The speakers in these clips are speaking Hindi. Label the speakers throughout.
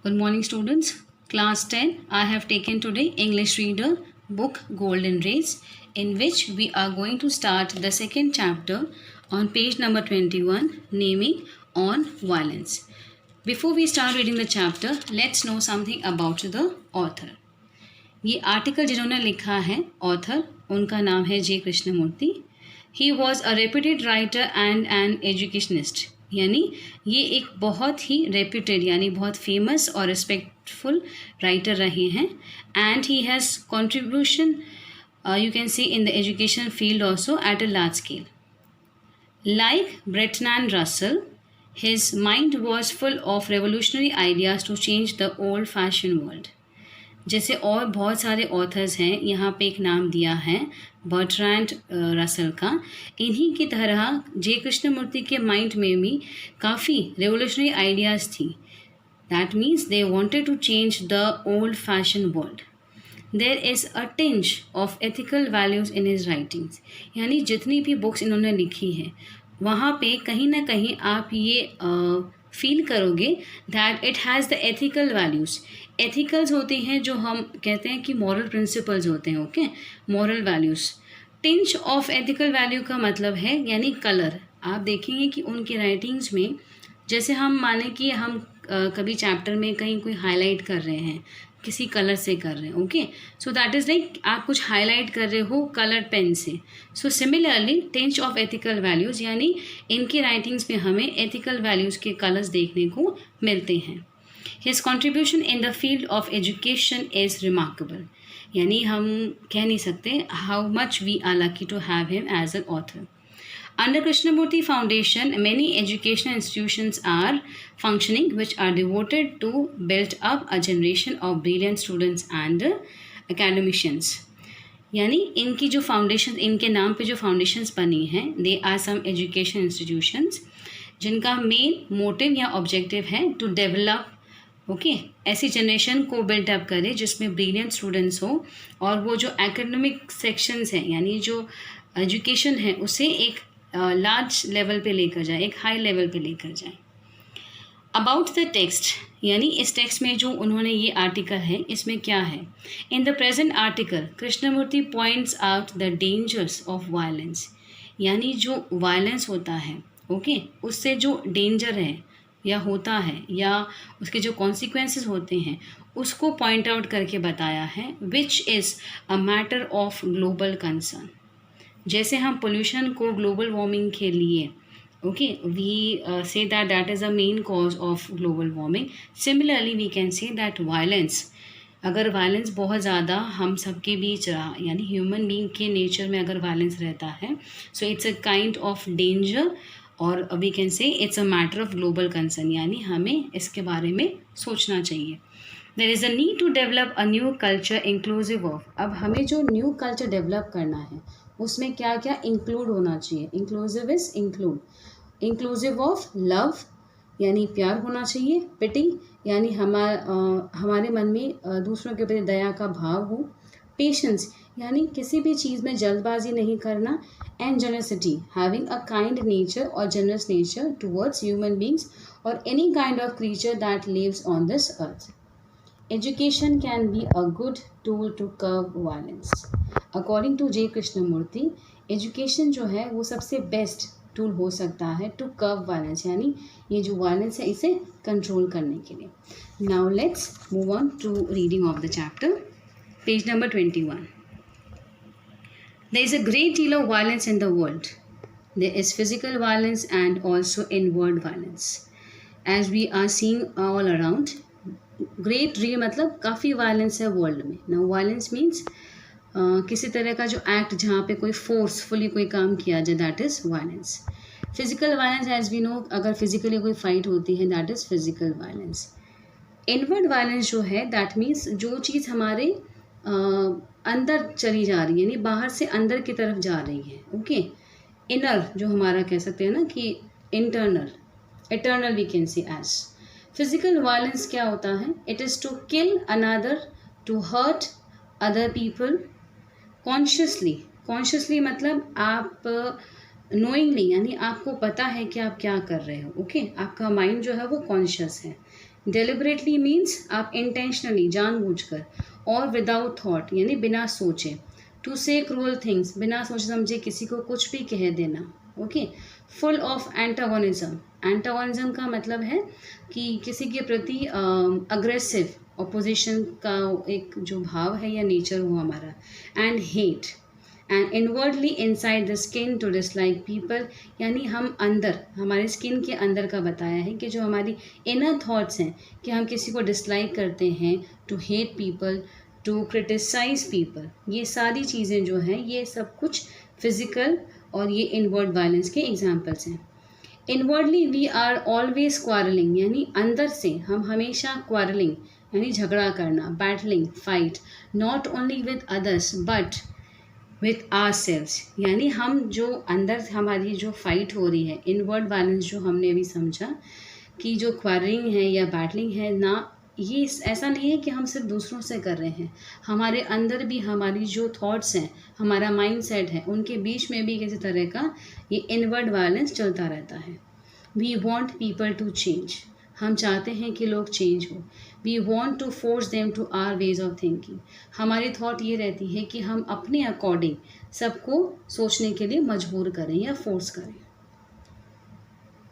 Speaker 1: Good morning, students. Class 10. I have taken today English Reader book Golden Race, in which we are going to start the second chapter on page number 21, naming on violence. Before we start reading the chapter, let's know something about the author. ये आर्टिकल जिन्होंने लिखा है ऑथर, उनका नाम है J Krishnamurti. He was a reputed writer and an educationist. यानी ये एक बहुत ही रेप्यूटेड यानी बहुत फेमस और रिस्पेक्टफुल राइटर रहे हैं. And he has contribution you can see in the education field also at a large scale. Like Bertrand Russell, his mind was full of revolutionary ideas to change the old-fashioned world. जैसे और बहुत सारे ऑथर्स हैं, यहाँ पे एक नाम दिया है बर्ट्रैंड रसल का. इन्हीं की तरह जे कृष्णमूर्ति के माइंड में भी काफ़ी रेवोल्यूशनरी आइडियाज़ थी. That means they wanted to change the old fashion world. There is a tinge of ethical values in his writings. यानी जितनी भी बुक्स इन्होंने लिखी है वहाँ पे कहीं ना कहीं आप ये फील करोगे that it has the ethical values. Ethicals होते हैं जो हम कहते हैं कि मॉरल प्रिंसिपल्स होते हैं. Okay, moral values. Tinge of ethical value का मतलब है यानी कलर. आप देखेंगे कि उनकी राइटिंग्स में जैसे हम माने कि हम कभी चैप्टर में कहीं कोई हाईलाइट कर रहे हैं, किसी कलर से कर रहे हैं. Okay, so that is like आप कुछ हाईलाइट कर रहे हो कलर पेन से. So similarly tinge of ethical values यानी इनकी राइटिंग्स में हमें एथिकल वैल्यूज़ के कलर्स देखने को मिलते हैं. His contribution in the field of education is remarkable. यानी हम कह नहीं सकते how much we are lucky to have him as an author. Under Krishnamurti Foundation, many educational institutions are functioning which are devoted to build up a generation of brilliant students and academicians. यानी इनकी जो फाउंडेशन, इनके नाम पे जो फाउंडेशंस बनी हैं, they are some education institutions जिनका मेन मोटिव या ऑब्जेक्टिव है टू डेवलप ऐसी जनरेशन को बिल्डअप करे जिसमें ब्रिलियंट स्टूडेंट्स हो और वो जो एकेडमिक सेक्शंस हैं यानी जो एजुकेशन है उसे एक लार्ज लेवल पे लेकर जाए, एक हाई लेवल पे लेकर जाए. अबाउट द टेक्स्ट यानी इस टेक्स्ट में जो उन्होंने ये आर्टिकल है इसमें क्या है. In the present article Krishnamurti points out the dangers of violence. यानी जो वायलेंस होता है उससे जो डेंजर है या होता है या उसके जो कॉन्सिक्वेंसेस होते हैं उसको पॉइंट आउट करके बताया है. Which is a matter of global concern. जैसे हम पोल्यूशन को ग्लोबल वार्मिंग के लिए we say that is a main cause of global warming. Similarly we can say that violence, अगर वायलेंस बहुत ज़्यादा हम सबके बीच रहा यानी ह्यूमन बीइंग के नेचर में अगर वायलेंस रहता है so it's a kind of danger और we can say it's a matter of global concern. यानी हमें इसके बारे में सोचना चाहिए. There is a need to develop a new culture inclusive of. अब हमें जो न्यू कल्चर डेवलप करना है उसमें क्या क्या इंक्लूड होना चाहिए. Inclusive is inclusive of love यानी प्यार होना चाहिए. पिटी यानी हमारे मन में दूसरों के प्रति दया का भाव हो. पेशेंस यानी किसी भी चीज़ में जल्दबाजी नहीं करना. And generosity having a kind nature और generous nature towards human beings और any kind of creature that lives on this earth. Education can be a good tool to curb violence. According to J Krishnamurti education जो है वो सबसे बेस्ट टूल हो सकता है टू कर्ब वायलेंस यानी ये जो वायलेंस है इसे कंट्रोल करने के लिए. Now let's move on to reading of the chapter. Page number 21. There is a great deal of violence in the world. There is physical violence and also inward violence. As we are seeing all around, great deal मतलब काफ़ी violence है world में. Now violence means किसी तरह का जो act जहाँ पे कोई forcefully कोई काम किया जाए that is violence. Physical violence as we know अगर physically कोई fight होती है that is physical violence. Inward violence जो है that means जो चीज़ हमारे अंदर चली जा रही है यानी बाहर से अंदर की तरफ जा रही है. इनर जो हमारा कह सकते हैं ना कि internal, eternal we can say as. Physical violence क्या होता है. It is to kill another, to hurt other people consciously मतलब आप नोइंगली यानी आपको पता है कि आप क्या कर रहे हो. आपका माइंड जो है वो कॉन्शियस है. डेलिबरेटली मीन्स आप इंटेंशनली, जानबूझकर, और विदाउट थॉट यानी बिना सोचे, टू से क्रूअल थिंग्स, बिना सोचे समझे किसी को कुछ भी कह देना, okay. Full of antagonism, antagonism का मतलब है कि किसी के प्रति अग्रेसिव, ऑपोजिशन का एक जो भाव है या नेचर हो हमारा, and hate, and inwardly inside the skin to dislike people, यानी हम अंदर, हमारे स्किन के अंदर का बताया है कि जो हमारी इनर थॉट्स हैं कि हम किसी को डिसलाइक करते हैं, to hate people, to criticise people, ये सारी चीज़ें जो हैं ये सब कुछ फिजिकल और ये इनवर्ड वायलेंस के एग्जाम्पल्स हैं। Inwardly we are always quarrelling, यानी अंदर से हम हमेशा क्वारलिंग यानी झगड़ा करना, battling, fight, not only with others but with our selves, यानी हम जो अंदर हमारी जो फाइट हो रही है, इनवर्ड वायलेंस जो हमने अभी समझा कि जो क्वारलिंग है या बैटलिंग है ना, ये ऐसा नहीं है कि हम सिर्फ दूसरों से कर रहे हैं, हमारे अंदर भी हमारी जो थॉट्स हैं, हमारा माइंड सेट है, उनके बीच में भी किसी तरह का ये इनवर्ड वायलेंस चलता रहता है। We want people to change, हम चाहते हैं कि लोग चेंज हो। We want to force them to our ways of thinking, हमारी थॉट ये रहती है कि हम अपने अकॉर्डिंग सबको सोचने के लिए मजबूर करें या फोर्स करें।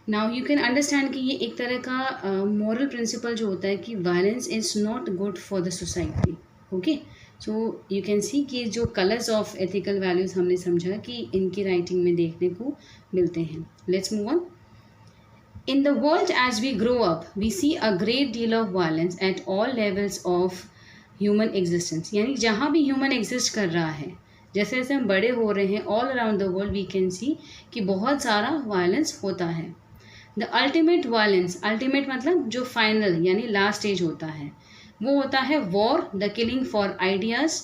Speaker 1: नाउ यू कैन अंडरस्टैंड कि ये एक तरह का मॉरल प्रिंसिपल जो होता है कि violence is not good for the society, okay. So you can see कि जो कलर्स ऑफ एथिकल वैल्यूज़ हमने समझा कि इनकी राइटिंग में देखने को मिलते हैं। Let's move on. In the world as we grow up, we see a great deal of violence at all levels of human existence. यानी जहाँ भी human exist कर रहा है, जैसे जैसे हम बड़े हो रहे हैं, all around the world we can see कि बहुत सारा violence होता है। The ultimate violence, ultimate मतलब जो final यानी last stage होता है, वो होता है war, the killing for ideas,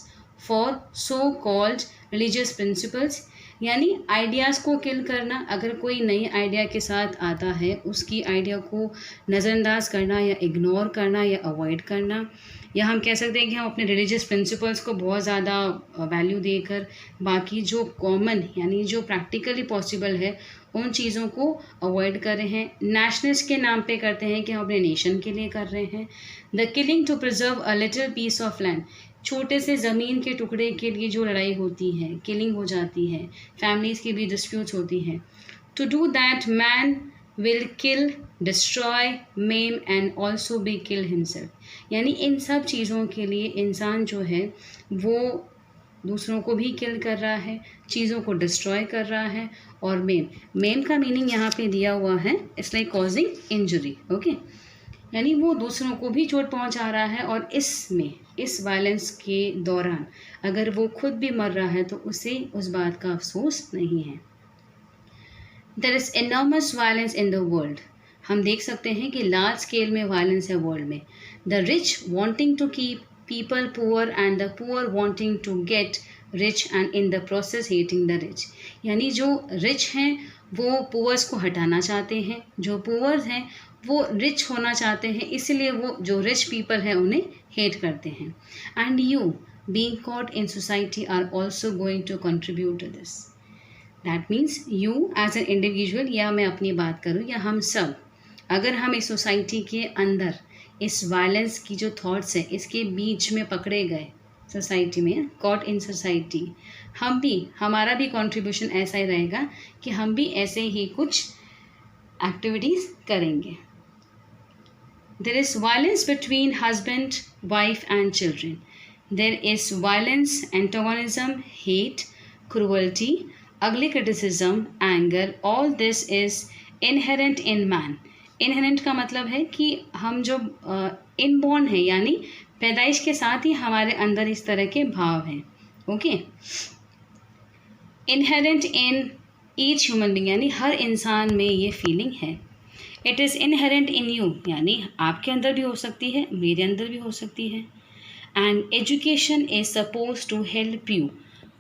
Speaker 1: for so called religious principles, यानी आइडियाज़ को किल करना। अगर कोई नई आइडिया के साथ आता है, उसकी आइडिया को नज़रअंदाज करना या इग्नोर करना या अवॉइड करना, या हम कह सकते हैं कि हम अपने रिलीजियस प्रिंसिपल्स को बहुत ज़्यादा वैल्यू देकर बाकी जो कॉमन यानी जो प्रैक्टिकली पॉसिबल है उन चीज़ों को अवॉइड कर रहे हैं। नेशनल्स के नाम पे करते हैं कि हम अपने नेशन के लिए कर रहे हैं। The killing to preserve a little piece of land, छोटे से ज़मीन के टुकड़े के लिए जो लड़ाई होती है, किलिंग हो जाती है, फैमिलीज़ की भी डिस्प्यूट्स होती हैं। To do that man will kill, destroy, maim and also be kill himself, यानी इन सब चीज़ों के लिए इंसान जो है वो दूसरों को भी किल कर रहा है, चीज़ों को डिस्ट्रॉय कर रहा है, और मेम का मीनिंग यहाँ पे दिया हुआ है, it's like causing injury, okay, यानी वो दूसरों को भी चोट पहुंचा रहा है, और इस वायलेंस के दौरान अगर वो खुद भी मर रहा है तो उसे उस बात का अफसोस नहीं है। There is enormous violence in the world, हम देख सकते हैं कि लार्ज स्केल में वायलेंस है वर्ल्ड में। The rich wanting to keep people poor and the poor wanting to get rich and in the process hating the rich, यानी जो रिच हैं वो पुअर्स को हटाना चाहते हैं, जो पुअर्स हैं वो रिच होना चाहते हैं, इसलिए वो जो रिच पीपल हैं उन्हें हेट करते हैं। And you being caught in society are also going to contribute to this, that means you as an individual, या मैं अपनी बात करूँ या हम सब, अगर हम इस सोसाइटी के अंदर इस वायलेंस की जो थॉट्स है इसके बीच में पकड़े गए, सोसाइटी में कॉट इन सोसाइटी, हम भी, हमारा भी कंट्रीब्यूशन ऐसा ही रहेगा कि हम भी ऐसे ही कुछ एक्टिविटीज़ करेंगे। There is violence between husband, wife and children. There is violence, antagonism, hate, cruelty, ugly criticism, anger. All this is inherent in man. Inherent का मतलब है कि हम जो इनबॉर्न है, यानी पैदाइश के साथ ही हमारे अंदर इस तरह के भाव हैं, okay. Inherent in each human being, यानी हर इंसान में ये फीलिंग है। It is inherent in you, यानी आपके अंदर भी हो सकती है, मेरे अंदर भी हो सकती है। And education is suppose to help you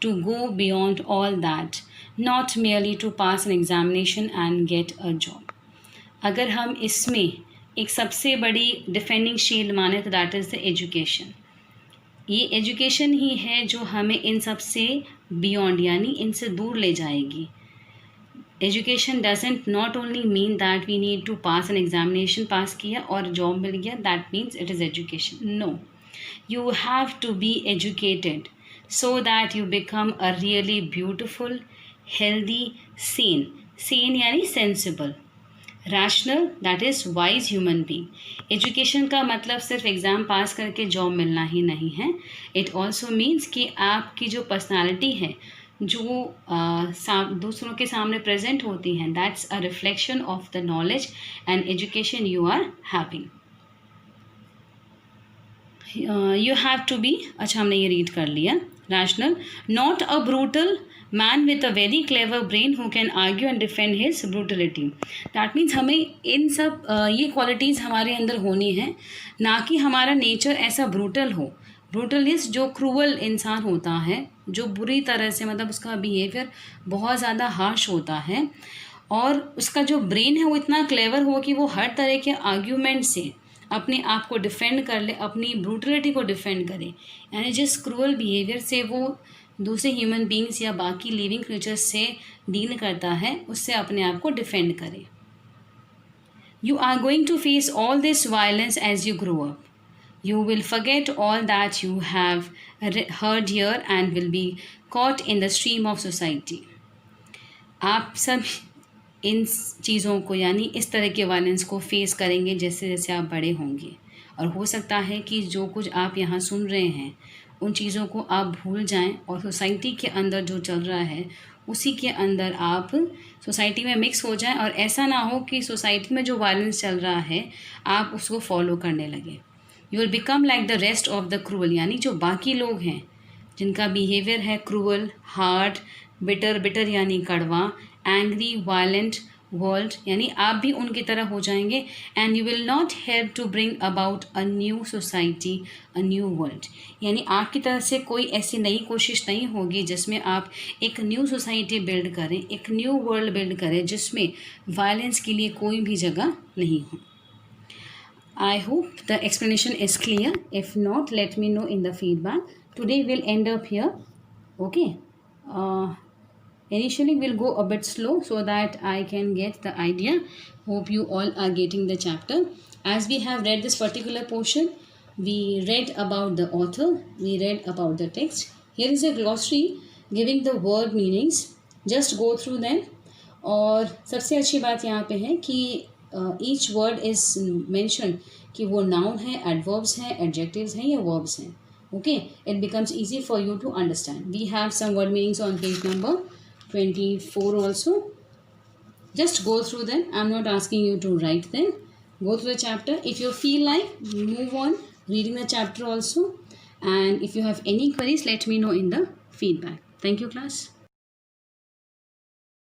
Speaker 1: to go beyond all that, not merely to pass an examination and get a job. अगर हम इसमें एक सबसे बड़ी डिफेंडिंग शील्ड माने तो दैट इज़ द एजुकेशन। ये एजुकेशन ही है जो हमें इन सब से बियॉन्ड यानी इनसे दूर ले जाएगी। Education doesn't not only mean that we need to pass an examination, pass किया और जॉब मिल गया, that means it is education. No, you have to be educated so that you become a really beautiful, healthy, sane यानी sensible, rational, that is wise human being. Education का मतलब सिर्फ एग्ज़ाम पास करके जॉब मिलना ही नहीं है. इट ऑल्सो मीन्स कि आपकी जो पर्सनालिटी है, जो दूसरों के सामने प्रेजेंट होती हैं, that's a reflection of the knowledge and education you are having. You have to be, अच्छा हमने ये रीड कर लिया. Rational, not a brutal man with a very clever brain who can argue and defend his brutality. That means हमें इन सब ये क्वालिटीज़ हमारे अंदर होनी है, ना कि हमारा नेचर ऐसा ब्रूटल हो. ब्रूटल इज़ जो क्रूअल इंसान होता है, जो बुरी तरह से, मतलब उसका बिहेवियर बहुत ज़्यादा हार्श होता है, और उसका जो ब्रेन है वो इतना क्लेवर हो कि वो हर तरह के आर्ग्यूमेंट से अपने आप को डिफेंड कर ले, अपनी ब्रूटलिटी को डिफेंड करे. यानी जिस क्रूअल बिहेवियर से वो दूसरे ह्यूमन बींग्स या बाकी लिविंग क्रिएचर्स से डील करता है, उससे अपने आप को डिफेंड करे. You are going to face all this violence as you grow up. You will forget all that you have heard here and will be caught in the stream of society. आप सब इन चीज़ों को, यानी इस तरह के वायलेंस को फेस करेंगे जैसे जैसे आप बड़े होंगे, और हो सकता है कि जो कुछ आप यहाँ सुन रहे हैं उन चीज़ों को आप भूल जाएं और सोसाइटी के अंदर जो चल रहा है उसी के अंदर आप सोसाइटी में मिक्स हो जाएं, और ऐसा ना हो कि सोसाइटी में जो वायलेंस चल रहा है आप उसको फॉलो करने लगे. You will become like the rest of the cruel, यानी जो बाकी लोग हैं जिनका बिहेवियर है क्रूअल, हार्ड, बिटर यानी कड़वा, एंग्री, वायलेंट वर्ल्ड, यानी आप भी उनकी तरह हो जाएंगे. And you will not help to bring about a new society, a new world, यानी आपकी तरफ से कोई ऐसी नई कोशिश नहीं होगी जिसमें आप एक न्यू सोसाइटी बिल्ड करें, एक न्यू वर्ल्ड बिल्ड करें जिसमें वायलेंस के लिए कोई भी जगह नहीं हो. I hope the explanation is clear. If not, let me know in the feedback. Today we'll end up here. Okay. Initially we'll go a bit slow so that I can get the idea. Hope you all are getting the chapter. As we have read this particular portion, we read about the author, we read about the text. Here is a glossary giving the word meanings. Just go through them. और सबसे अच्छी बात यहाँ पे है कि ईच वर्ड इज़ मैंशन कि वो नाउन है, एडवर्ब्स हैं, एडजेक्टिव्स हैं या वर्ब्स हैं. Okay, it becomes easy for you to understand. We have some word meanings on page number 24 also. Just go through them. I am not asking you to write them. Go through the chapter. If you feel like, move on reading the chapter also. And if you have any queries, let me know in the feedback. Thank you, class.